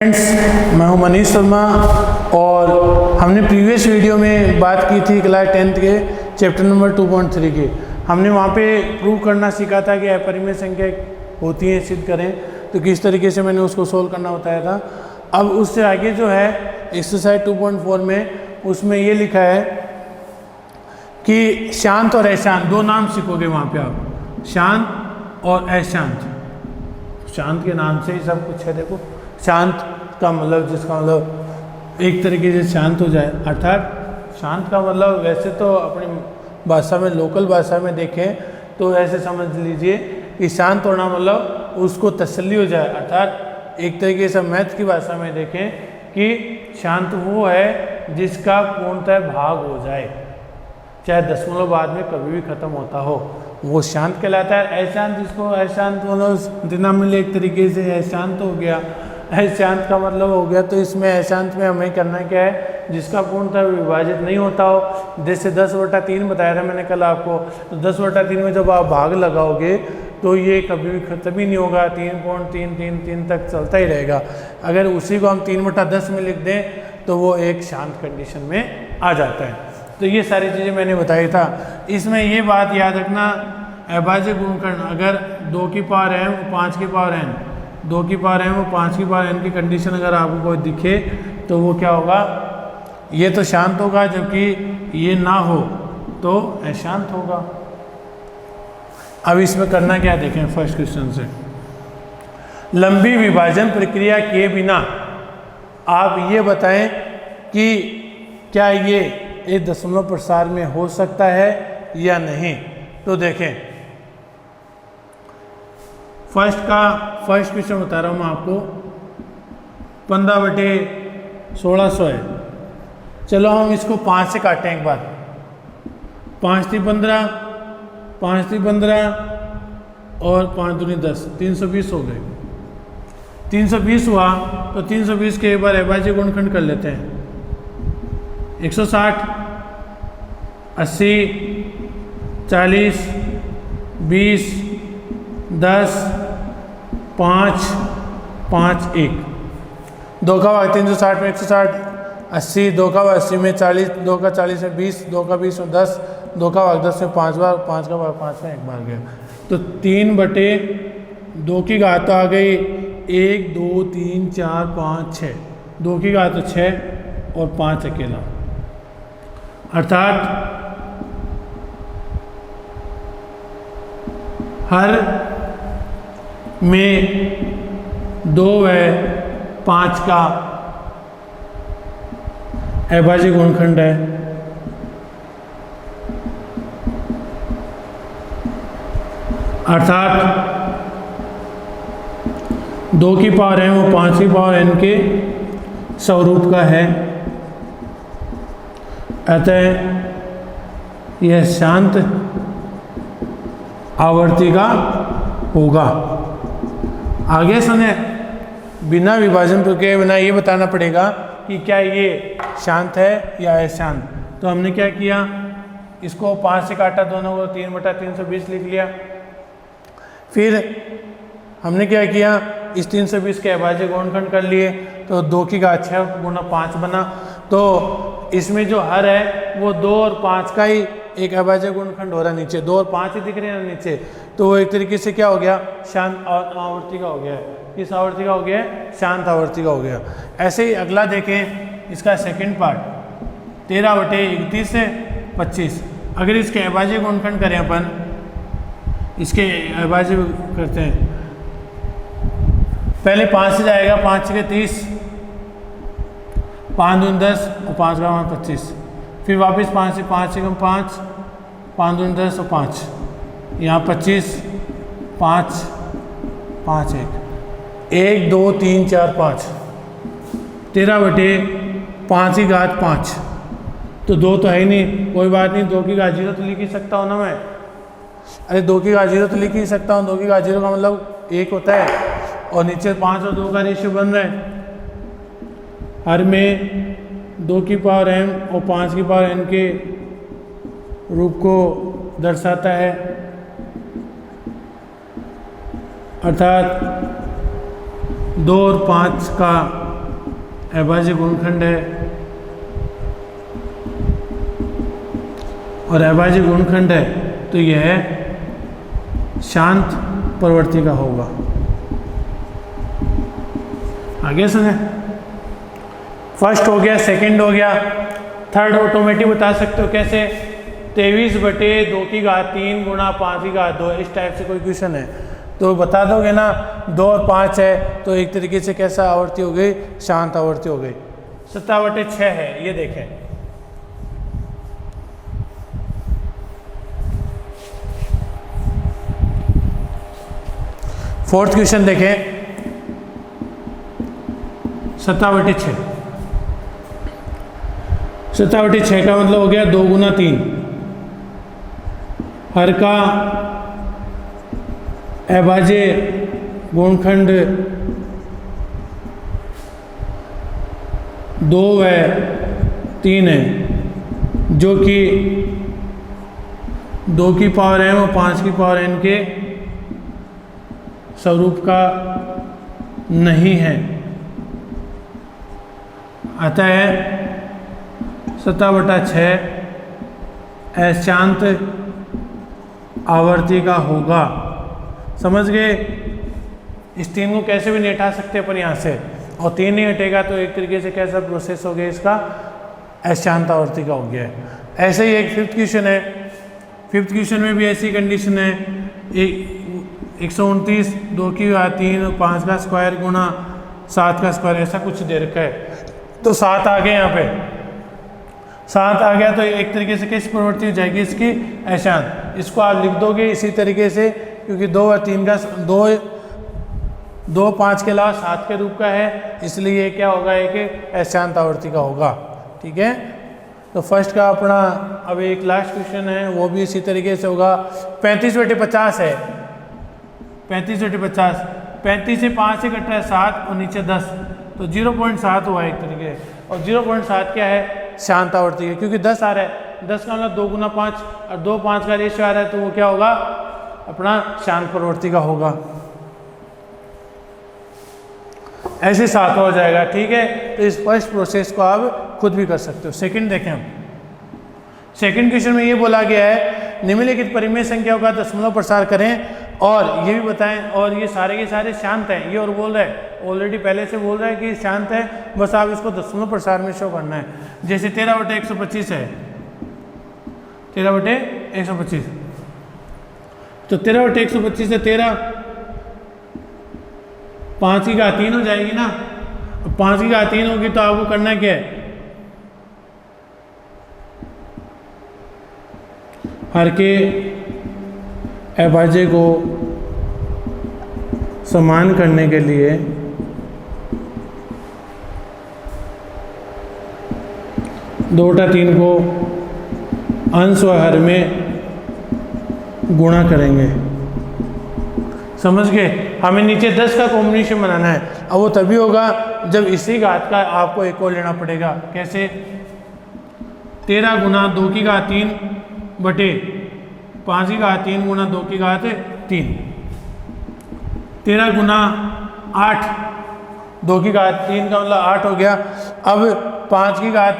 Friends, मैं हूं मनीष शर्मा और हमने प्रीवियस वीडियो में बात की थी क्लास 10th के चैप्टर नंबर 2.3 के। हमने वहां पे प्रूव करना सीखा था कि अपरिमेय संख्या होती है सिद्ध करें, तो किस तरीके से मैंने उसको सोल्व करना बताया था। अब उससे आगे जो है एक्सरसाइज 2.4 में उसमें ये लिखा है कि शांत और अशांत दो नाम सीखोगे वहाँ पे आप, शांत और अशांत। शांत के नाम से ही सब कुछ है। देखो, शांत का मतलब जिसका मतलब एक तरीके से शांत हो जाए, अर्थात शांत का मतलब वैसे तो अपनी भाषा में, लोकल भाषा में देखें तो ऐसे समझ लीजिए कि शांत होना मतलब उसको तसल्ली हो जाए, अर्थात एक तरीके से मैथ की भाषा में देखें कि शांत वो है जिसका पूर्णतः भाग हो जाए, चाहे दशमलव बाद में कभी भी खत्म होता हो, वो शांत कहलाता है। अशांत जिसको अशांत मतलब डिनोमिनेटर एक तरीके से अशांत हो गया, अशांत का मतलब हो गया। तो इसमें अशांत में हमें करना क्या है, जिसका पूर्णतः विभाजित नहीं होता हो। जैसे 10/3 बताया था मैंने कल आपको, तो 10/3 में जब आप भाग लगाओगे तो ये कभी भी खत्म ही नहीं होगा, 3.333 तक चलता ही रहेगा। अगर उसी को हम 3/10 में लिख दें तो वो एक शांत कंडीशन में आ जाता है। तो ये सारी चीज़ें मैंने बताई था। इसमें ये बात याद रखना, अभाज्य गुणनखंड अगर 2 की पावर m और 5 की पावर n, 2 की पावर m और 5 की पावर n की कंडीशन अगर आपको कोई दिखे तो वो क्या होगा, ये तो शांत होगा, जबकि ये ना हो तो अशांत होगा। अब इसमें करना क्या देखें फर्स्ट क्वेश्चन से। लंबी विभाजन प्रक्रिया किए बिना आप ये बताएं कि क्या ये एक दशमलव प्रसार में हो सकता है या नहीं। तो देखें, फर्स्ट क्वेश्चन बता रहा हूँ मैं आपको, 15/1600 है। चलो हम इसको 5 से काटें एक बार। 5 × 15, 5 × 15 और 5 × 10, 320 हो गए। 320 हुआ तो 320 के एक बार अभाज्य गुणनखंड कर लेते हैं। 160, 80, 40, 20, 10, 5, 5, 1। 2 का भाग 360 में 160, 80, 2 का भाग 80 में 40, 2 का 40 में 20, 2 का 20 में 10, 2 का भाग 10 में 5 बार, 5 का भाग 5 में 1 बार गया। तो 3/2 की घात आ गई 1, 2, 3, 4, 5, 6। 2 की घात 6 और 5 अकेला, अर्थात हर में 2 व 5 का अभाज्य गुणनखंड है। अर्थात 2 की पावर m और 5 की पावर n के स्वरूप का है। अतः यह शांत आवर्ती का होगा। आगे सुने, बिना विभाजन प्रक्रिया बिना ये बताना पड़ेगा कि क्या ये शांत है या अशांत। तो हमने क्या किया, इसको 5 से काटा, दोनों को 3/320 लिख लिया। फिर हमने क्या किया, इस 320 के अभाज्य गुणनखंड कर लिए, तो 2 की घात 6 × 5 बना। तो इसमें जो हर है वो 2 और 5 का ही एक अभाज्य गुणनखंड हो रहा है नीचे, 2 और 5 ही दिख रहे हैं नीचे। तो वो एक तरीके से क्या हो गया, शांत आवर्ती का हो गया है। किस आवर्ती का हो गया है, शांत आवर्ती का हो गया। ऐसे ही अगला देखें, इसका सेकंड पार्ट 13/31 से 25। अगर इसके अभाज्य गुणनखंड करें अपन, इसके अभाज्य करते हैं, पहले 5 से जाएगा, 5 के 30, 5 दूनी 10 और 5 का 25। फिर वापस 5 से 5 से 5, 5 दूनी 10 और 5, यहाँ 25, 5, 5, 1, 2, 3, 4, 5, 13/5 की घात 5। तो 2 तो है ही नहीं, कोई बात नहीं, 2 की घात 0 तो लिख ही सकता हूँ ना मैं। अरे 2 की घात 0 तो लिख ही सकता हूँ, 2 की घात 0 का मतलब 1 होता है, और नीचे 5 और 2 का रेशियो बन रहा है। हर में 2 की पावर m और 5 की पावर n के रूप को दर्शाता है, अर्थात 2 और 5 का अभाज्य गुणनखंड है और अभाज्य गुणनखंड है तो यह शांत प्रवृत्ति का होगा। आगे सुने, फर्स्ट हो गया, सेकंड हो गया, थर्ड ऑटोमेटिक बता सकते हो कैसे, 23/2 गुणा 5/2, इस टाइप से कोई क्वेश्चन है तो बता दोगे ना। 2 और 5 है तो एक तरीके से कैसा आवर्ती हो गई, शांत आवर्ती हो गई। 7/6 है, ये देखें, फोर्थ क्वेश्चन देखें, 7/6। 7/6 का मतलब हो गया 2 गुना 3, हर का अभाज्य गुणनखंड 2 व 3 है, जो कि 2 की पावर m और 5 की पावर n के स्वरूप का नहीं है। अतः 7/6 अशांत आवर्ती का होगा। समझ गए? इस 3 को कैसे भी नहीं हटा सकते अपन यहाँ से, और 3 नहीं हटेगा तो एक तरीके से कैसा प्रोसेस हो गया इसका, अशांत आवर्ती का हो गया है। ऐसे ही एक फिफ्थ क्वेश्चन है, फिफ्थ क्वेश्चन में भी ऐसी कंडीशन है, 129 2 की घात 3 5 का स्क्वायर गुणा 7 का स्क्वायर, ऐसा कुछ दे रखा है तो 7 आ गए, यहाँ पे 7 आ गया तो एक तरीके से किस प्रवृत्ति हो जाएगी इसकी, अशांत। इसको आप लिख दोगे इसी तरीके से, क्योंकि 2 और 3 का 2 5 के अलावा 7 के रूप का है, इसलिए ये क्या होगा, एक अशांत आवर्ती का होगा। ठीक है, तो फर्स्ट का अपना अब एक लास्ट क्वेश्चन है, वो भी इसी तरीके से होगा। 35/50 है, 35/50, 35 से 5 से कट रहा है 7 और नीचे 10, तो 0.7 हुआ एक तरीके, और 0.7 क्या है, शांत आवर्ती है, क्योंकि 10 आ रहा है, 10 का मतलब 2 गुना 5 और 2 5 का रेशियो आ रहा है, तो वो क्या होगा, अपना शांत प्रवृत्ति का होगा। ऐसे 7 हो जाएगा। ठीक है, तो इस फर्स्ट प्रोसेस को आप खुद भी कर सकते हो। सेकंड देखें हम, सेकंड क्वेश्चन में ये बोला गया है, निम्नलिखित परिमेय संख्याओं का दशमलव प्रसार करें और ये भी बताएं, और ये सारे के सारे शांत हैं, ये और बोल रहा है, ऑलरेडी पहले से बोल रहा है कि शांत है, बस आप इसको दशमलव प्रसार में शो करना है। जैसे 13/125 है, 13/125, तो 13/125 से 13 5 की घात 3 हो जाएगी ना, 5 की घात 3 होगी तो आपको करना क्या है, हर के अभाज्य को समान करने के लिए दो बटा 3 को अंश व हर में गुणा करेंगे। समझ गए? हमें नीचे 10 का कॉम्बिनेशन बनाना है, अब वो तभी होगा जब इसी घात का आपको एक और लेना पड़ेगा। कैसे? 13 गुना 2 की घात 3 बटे 5 की घात 3 गुना 2 की घात 3, 13 गुना 8, 2 की घात 3 का मतलब 8 हो गया। अब 5 की घात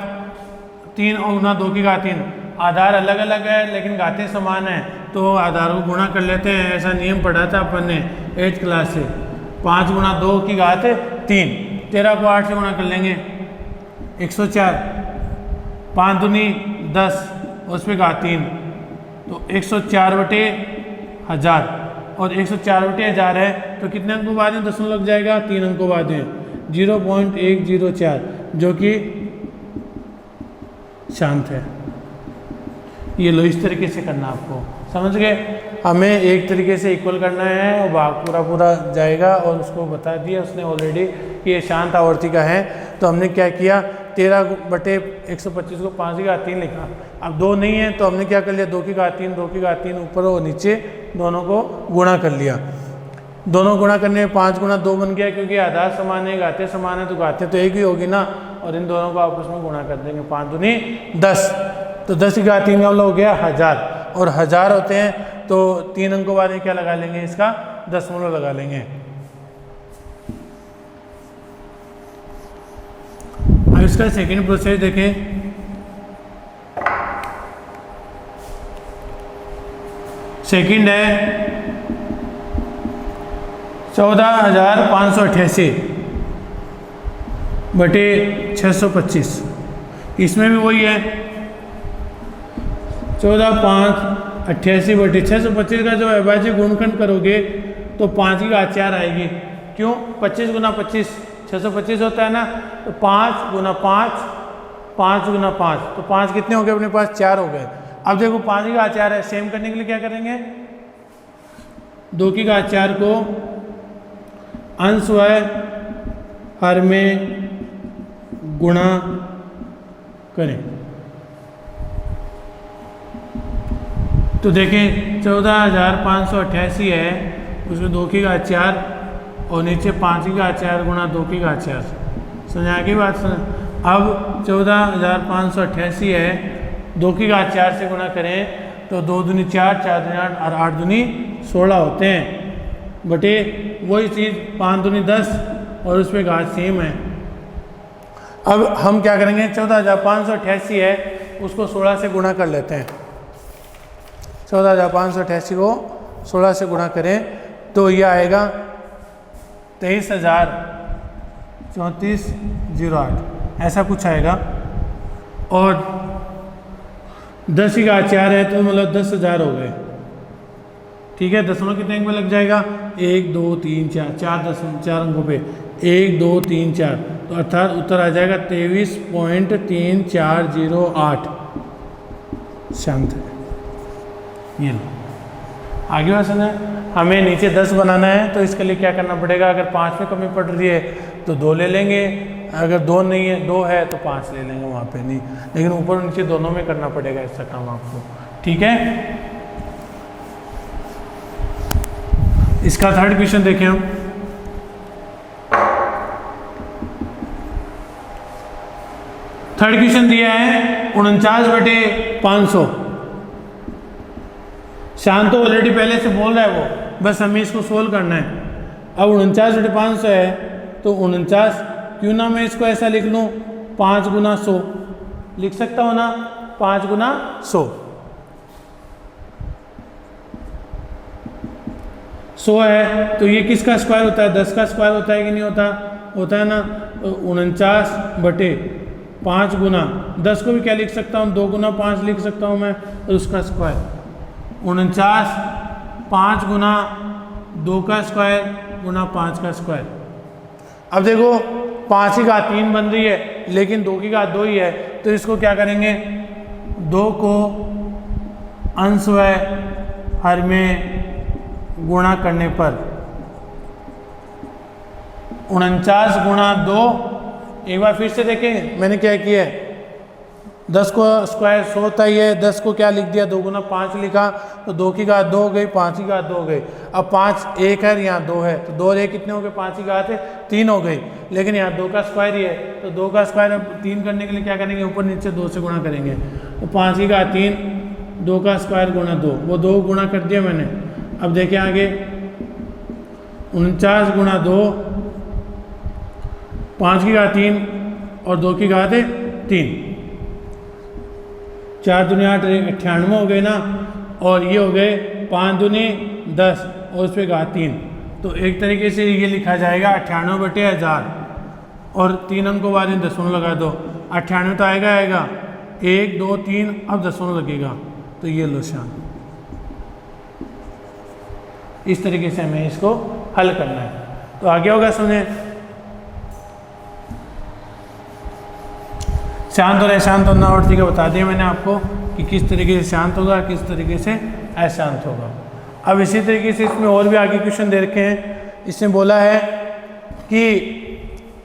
3 और गुना 2 की घात 3, आधार अलग अलग है लेकिन घातें समान है, तो आधारों को गुणा कर लेते हैं। ऐसा नियम पढ़ा था अपन ने 8th क्लास से। 5 गुना 2 की घात 3, 13 को 8 से गुणा कर लेंगे 104, 5 दूनी 10, उस पर घात 3, तो 104/1000, और 104/1000 है तो कितने अंकों बाद में दशमलव लग जाएगा, 3 अंकों बाद में 0.104, जो कि शांत है। ये लो, इस तरीके से करना आपको, समझ गए? हमें एक तरीके से इक्वल करना है और भाग पूरा जाएगा, और उसको बता दिया उसने ऑलरेडी कि ये शांत आवर्ती का है। तो हमने क्या किया, 13/125 को 5 की घात 3 लिखा। अब 2 नहीं है तो हमने क्या कर लिया, 2 की घात 3, 2 की घात 3 ऊपर और नीचे दोनों को गुणा कर लिया। दोनों गुणा करने में 5 गुना 2 बन गया, क्योंकि आधार समान है, घातें समान है, तो घातें तो एक ही होगी ना, और इन दोनों को आपस में गुणा कर देंगे। 5 दूनी 10, तो 10 की घात 3 का मतलब हो गया 1000, और 1000 होते हैं तो 3 अंकों बाद में क्या लगा लेंगे, इसका दशमलव लगा लेंगे। इसका सेकंड प्रोसेस देखें। सेकंड है 14,588 बटे 625। इसमें भी वही है 14,588 बटे 625 का जो अविभाज्य गुणनखंड करोगे तो 5 की घात 4 आएगी। क्यों? 25 गुना 25 625 होता है ना, तो 5 गुना 5 5 गुना 5, तो 5 कितने हो गए अपने पास? 4 हो गए। अब देखो 5 की घात 4 है, सेम करने के लिए क्या करेंगे? 2 की घात 4 को अंश व हर में गुणा करें। तो देखें 14,588 है, उसमें 2 की घात 4 और नीचे 5 की घात 4 गुणा 2 की घात 4। समझा की बात? समझ। अब 14,588 है, 2 की घात 4 से गुणा करें तो 2 दूनी 4, 4 दूनी 8 और 8 दूनी 16 होते हैं बटे वही चीज़ 5 दूनी 10 और उस पर घात सेम है। अब हम क्या करेंगे? 14,588 है, उसको 16 से गुणा कर लेते हैं। 14,588 को 16 से गुणा करें तो यह आएगा 23,3408, ऐसा कुछ आएगा। और 10 की घात 4 है तो मतलब 10,000 हो गए। ठीक है, दशमलव कितने अंक में लग जाएगा? 1 2 3 4, 4 अंकों पे 1 2 3 4, तो अर्थात उत्तर आ जाएगा 23.3408। शांत है। ये लो आगे बात सुना। हमें नीचे 10 बनाना है तो इसके लिए क्या करना पड़ेगा? अगर 5 में कमी पड़ रही है तो 2 ले लेंगे, अगर 2 नहीं है 2 है तो 5 ले लेंगे, वहाँ पे नहीं, लेकिन ऊपर नीचे दोनों में करना पड़ेगा ऐसा काम आपको। ठीक है, इसका थर्ड क्वेश्चन देखें हम। थर्ड क्वेश्चन दिया है 49/500। शांत तो ऑलरेडी पहले से बोल रहा है वो, बस हमें इसको सोल्व करना है। अब 49/500 है तो 49, क्यों ना मैं इसको ऐसा लिख लूँ 5 गुना 100 लिख सकता हूँ ना, 5 गुना 100। 100 है तो ये किसका स्क्वायर होता है? 10 का स्क्वायर होता है कि नहीं होता? होता है ना। तो 49/5 गुना 10 को भी क्या लिख सकता हूँ? 2 गुना 5 लिख सकता हूँ मैं, और उसका स्क्वायर 49, 5 गुना 2 का स्क्वायर गुना 5 का स्क्वायर। अब देखो 5 की घात 3 बन रही है लेकिन 2 की घात 2 ही है, तो इसको क्या करेंगे? 2 को अंश व हर में गुणा करने पर 49 गुणा 2, एक बार फिर से देखें मैंने क्या किया है। 10 को स्क्वायर 100 होता ही है, 10 को क्या लिख दिया? 2 गुना 5 लिखा, तो 2 की घात 2 हो गई, 5 की घात 2 हो गई। अब 5 1 है, यहाँ 2 है, तो 2 और 1 कितने हो गए? 5 की घात है 3 हो गई, लेकिन यहाँ 2 का स्क्वायर ही है, तो 2 का स्क्वायर अब 3 करने के लिए क्या करेंगे? ऊपर नीचे 2 से गुणा करेंगे, तो 5 की घात 3, 2 का स्क्वायर गुणा 2, वो 2 गुणा कर दिया मैंने। अब देखिए आगे 49 गुणा 2, 5 की घात 3 और 2 की घात 3, 4 दूनी 8, 98 हो गए ना, और ये हो गए 5 दूनी 10 और उस पर घात 3। तो एक तरीके से ये लिखा जाएगा 98/1000 और 3 अंकों बाद इन दशमलव लगा दो, 98 तो आएगा 1 2 3, अब दशमलव लगेगा, तो ये लो शान। इस तरीके से हमें इसको हल करना है। तो आगे होगा सुने, शांत और अशांत होना और ठीक है बता दिया मैंने आपको कि किस तरीके से शांत होगा, किस तरीके से अशांत होगा। अब इसी तरीके से इसमें और भी आगे क्वेश्चन दे रखे हैं। इसमें बोला है कि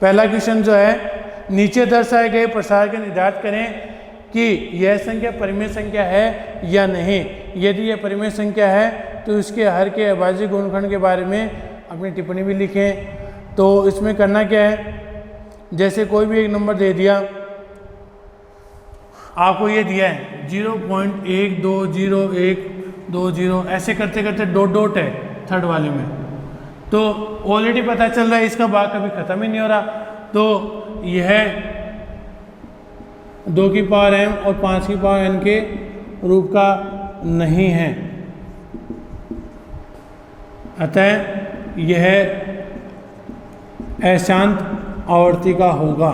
पहला क्वेश्चन जो है, नीचे दर्शाए गए प्रसार के निर्धारित करें कि यह संख्या परिमेय संख्या है या नहीं। यदि यह परिमेय संख्या है तो इसके हर के अभाज्य गुणनखंड के बारे में अपनी टिप्पणी भी लिखें। तो इसमें करना क्या है, जैसे कोई भी एक नंबर दे दिया, आपको ये दिया है 0.120120, ऐसे करते करते डॉट डॉट है थर्ड वाले में, तो ऑलरेडी पता चल रहा है इसका भाग कभी ख़त्म ही नहीं हो रहा। तो यह 2 की पावर m और 5 की पावर n के रूप का नहीं है, अतः यह अशांत आवर्ती का होगा।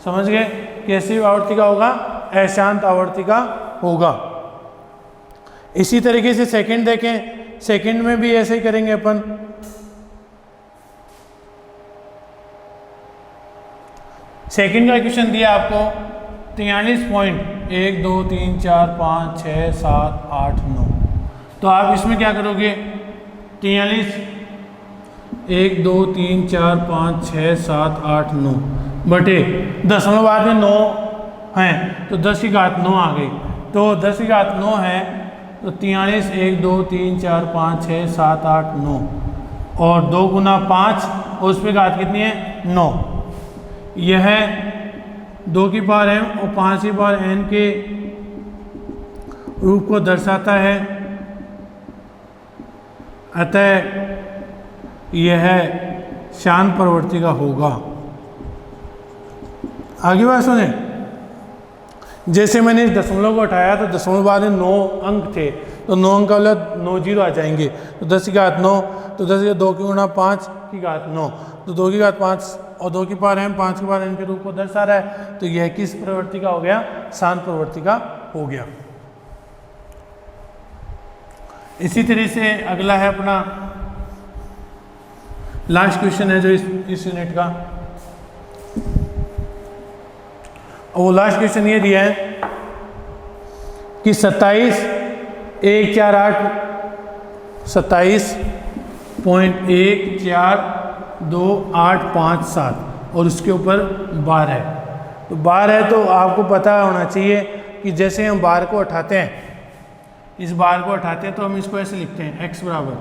समझ गए? कैसी आवर्ती का होगा? अशांत आवर्ती का होगा। इसी तरीके से सेकंड देखें, सेकंड में भी ऐसे ही करेंगे अपन। सेकंड का क्वेश्चन दिया आपको 43 पॉइंट 1 2 3 4 5 6 7 8 9। तो आप इसमें क्या करोगे? 43 1 2 3 4 5 6 7 8 9 बटे दशमलव बाद में 9 हैं तो 10 की घात 9 आ गई। तो 10 की घात 9 है तो 43 1 2 3 4 5 6 7 8 9 और 2 गुना 5 और उस पर घात कितनी है? 9। यह 2 की पावर m और 5 की पावर n के रूप को दर्शाता है, अतः यह शांत प्रवृत्ति का होगा। आगे बात सुने, जैसे मैंने इस दशमलव को उठाया तो दशमलव बाद में 9 अंक थे तो 9 अंक का मतलब 9 जीरो आ जाएंगे। तो 10 की घात 9 तो 10 की 2 की गुणा 5 की घात 9 तो 2 की घात 5 और 2 की पावर m 5 की पावर n के रूप को दर्शा रहा है। तो यह किस प्रवृत्ति का हो गया? शांत प्रवृत्ति का हो गया। इसी तरह से अगला है अपना लास्ट क्वेश्चन है जो इस यूनिट का, और वो लास्ट क्वेश्चन ये दिया है कि 27 1 4 8 27.14285 और उसके ऊपर बार है। तो बार है तो आपको पता होना चाहिए कि जैसे हम बार को उठाते हैं, इस बार को उठाते हैं तो हम इसको ऐसे लिखते हैं x बराबर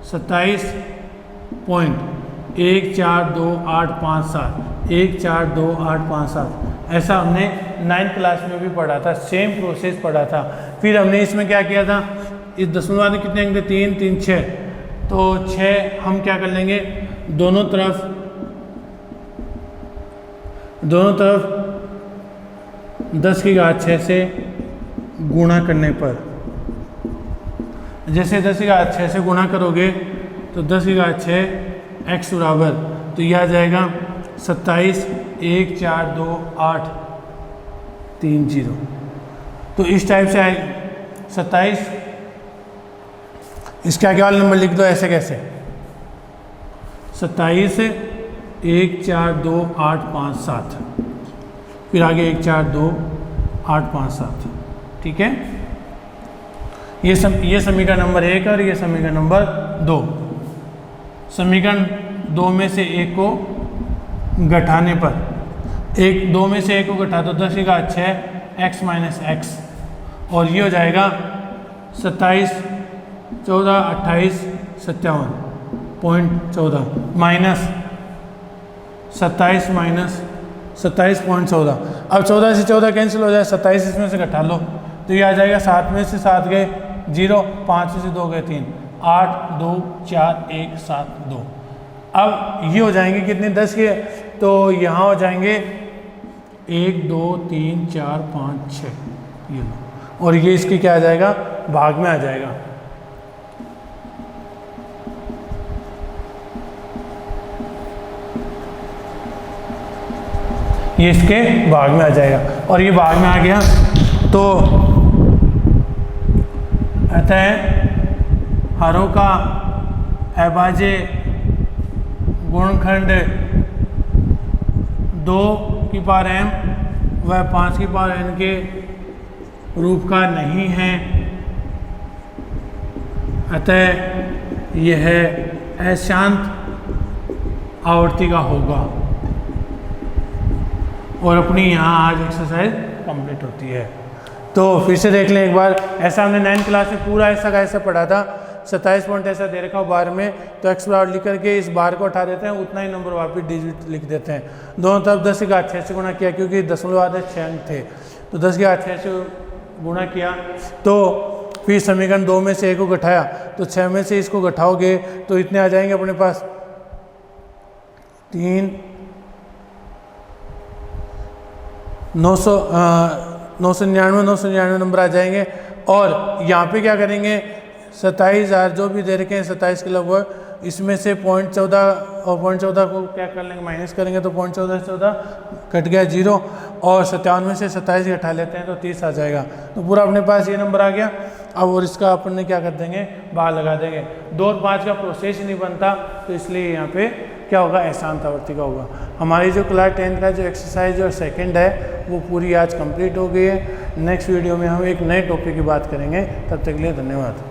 27.14285 14285। ऐसा हमने 9th क्लास में भी पढ़ा था, सेम प्रोसेस पढ़ा था। फिर हमने इसमें क्या किया था, इस दशमलव में कितने अंक थे? 3 3 6 तो 6 हम क्या कर लेंगे, दोनों तरफ 10 की घात 6 से गुणा करने पर, जैसे 10 की घात 6 से गुणा करोगे तो 10 की घात 6 x बराबर, तो यह आ जाएगा 27.1428530। तो इस टाइप से आए 27, इसके आगे वाला नंबर लिख दो ऐसे कैसे, 27.1428557 फिर आगे 142857। ठीक है, ये समीकरण नंबर 1 और ये समीकरण नंबर 2। समीकरण 2 में से एक को घटाने पर, 2 में से एक को घटा दो 10 की घात 6 x माइनस एक्स और ये हो जाएगा 27 14 28 57.14 माइनस 27 माइनस 27.14। अब 14 से 14 कैंसिल हो जाए, 27 इसमें से घटा लो तो ये आ जाएगा 7 में से 7 गए 0, 5 में से 2 गए 3, 8 2 4 1 7 2। अब ये हो जाएंगे कितने 10 के, तो यहाँ हो जाएंगे 1 2 3 4 5 6 ये लो, और ये इसके क्या आ जाएगा, भाग में आ जाएगा। ये इसके भाग में आ जाएगा और ये भाग में आ गया तो अतः हरों का अभाज्य गुणनखंड 2 की पावर m व 5 की पावर n के रूप का नहीं है, अतः यह अशांत आवर्ती का होगा। और अपनी यहाँ आज एक्सरसाइज कंप्लीट होती है। तो फिर से देख लें एक बार, ऐसा हमने 9th क्लास में पूरा ऐसा का ऐसा पढ़ा था। 27 पॉइंट ऐसा दे रखा हो बार में, तो एक्स बार लिख करके इस बार को उठा देते हैं, उतना ही नंबर वापिस डिजिट लिख देते हैं। दोनों तरफ 10 की घात 6 से गुणा किया क्योंकि दशमलव आधे 6 अंक थे, तो 10 की घात 6 से गुणा किया। तो फिर समीकरण 2 में से एक को घटाया तो 6 में से इसको घटाओगे तो इतने आ जाएंगे अपने पास 3 999 नंबर आ जाएंगे। और यहाँ पे क्या करेंगे, 27,000 जो भी दे रखे हैं 27 के लगभग, इसमें से 0.14 और 0.14 को क्या कर लेंगे, माइनस करेंगे तो 0.14 से 14 कट गया 0, और 57 में से 27 घटा लेते हैं तो 30 आ जाएगा। तो पूरा अपने पास ये नंबर आ गया। अब और इसका अपन ने क्या कर देंगे, बाहर लगा देंगे। 2 और 5 का प्रोसेस ही नहीं बनता, तो इसलिए यहाँ पे क्या होगा, अशांत आवर्ती का होगा। हमारी जो क्लास 10 का जो एक्सरसाइज और सेकंड है वो पूरी आज कंप्लीट हो गई है। नेक्स्ट वीडियो में हम एक नए टॉपिक की बात करेंगे। तब तक के लिए धन्यवाद।